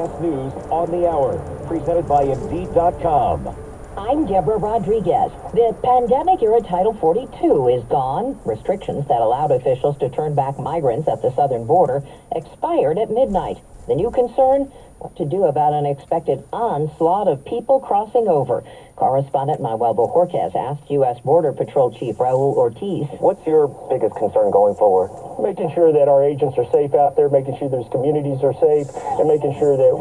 CBS News on the Hour, presented by Indeed.com. I'm Deborah Rodriguez. The pandemic-era Title 42 is gone. Restrictions that allowed officials to turn back migrants at the southern border expired at midnight. The new concern? What to do about an expected onslaught of people crossing over. Correspondent Manuel Bojorquez asked U.S. Border Patrol Chief Raul Ortiz. What's your biggest concern going forward? Making sure that our agents are safe out there, making sure those communities are safe, and making sure that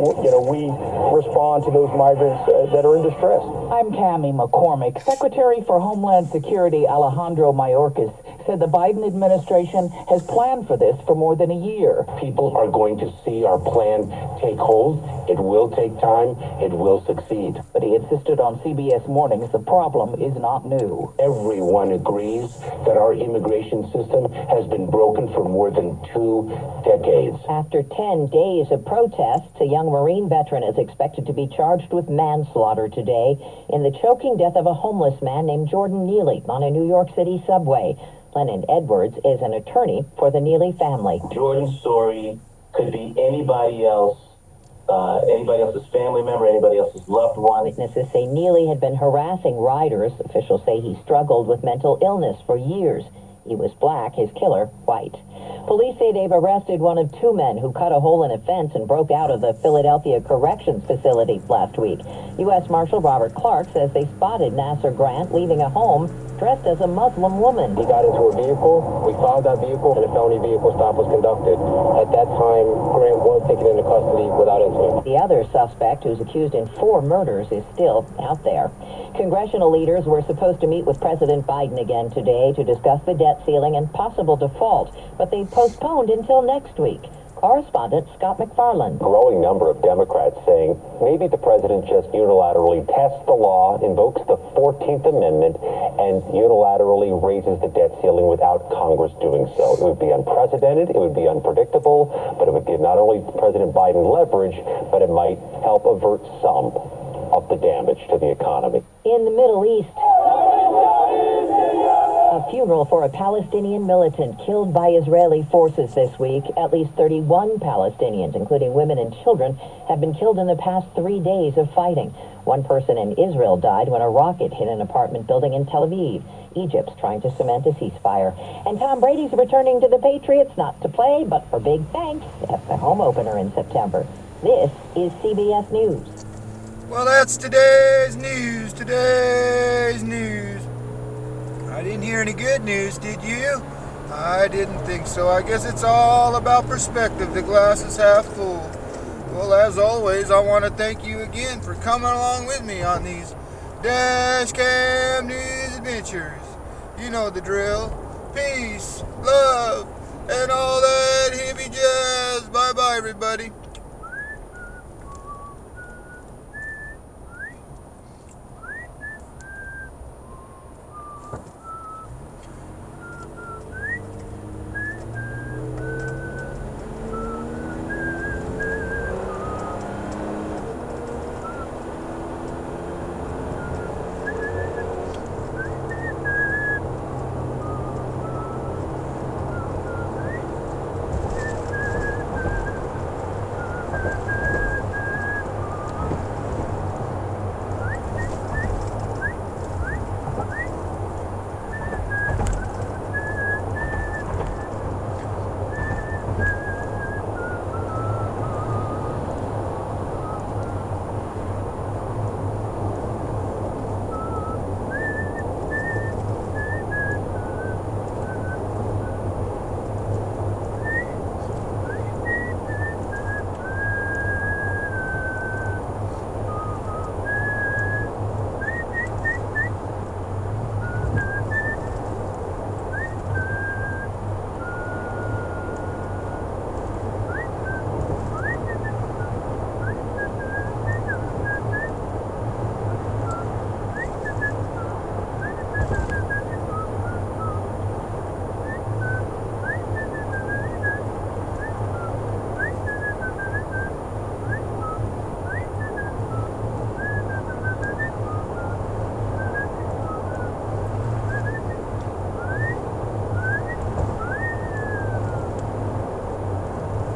we respond to those migrants that are in distress. I'm Cammie McCormick. Secretary for Homeland Security Alejandro Mayorkas said the Biden administration has planned for this for more than a year. People are going to see our plan take hold. It will take time. It will succeed. But he insisted on CBS Mornings the problem is not new. Everyone agrees that our immigration system has been broken for more than 2 decades. After 10 days of protests, a young Marine veteran is expected to be charged with manslaughter today in the choking death of a homeless man named Jordan Neely on a New York City subway. Lennon Edwards is an attorney for the Neely family. Jordan's story could be anybody else's family member, anybody else's loved one. Witnesses say Neely had been harassing riders. Officials say he struggled with mental illness for years. He was black, his killer white. Police say they've arrested one of 2 men who cut a hole in a fence and broke out of the Philadelphia Corrections Facility last week. U.S. Marshal Robert Clark says they spotted Nasser Grant leaving a home dressed as a Muslim woman. He got into a vehicle, we found that vehicle, and a felony vehicle stop was conducted. At that time, Grant was taken into custody without incident. The other suspect, who's accused in 4 murders, is still out there. Congressional leaders were supposed to meet with President Biden again today to discuss the debt ceiling and possible default, but they postponed until next week. Correspondent Scott McFarland. Growing number of Democrats saying maybe the president just unilaterally tests the law, invokes the 14th Amendment, and unilaterally raises the debt ceiling without Congress doing so. It would be unprecedented, it would be unpredictable, but it would give not only President Biden leverage, but it might help avert some of the damage to the economy. In the Middle East, a funeral for a Palestinian militant killed by Israeli forces this week. At least 31 Palestinians, including women and children, have been killed in the past 3 days of fighting. One person in Israel died when a rocket hit an apartment building in Tel Aviv. Egypt's trying to cement a ceasefire. And Tom Brady's returning to the Patriots, not to play, but for big thanks at the home opener in September. This is CBS News. Well, that's today's news. I didn't hear any good news, did you? I didn't think so. I guess it's all about perspective. The glass is half full. Well, as always, I want to thank you again for coming along with me on these Dash Cam News adventures. You know the drill. Peace, love, and all that hippie jazz. Bye-bye, everybody.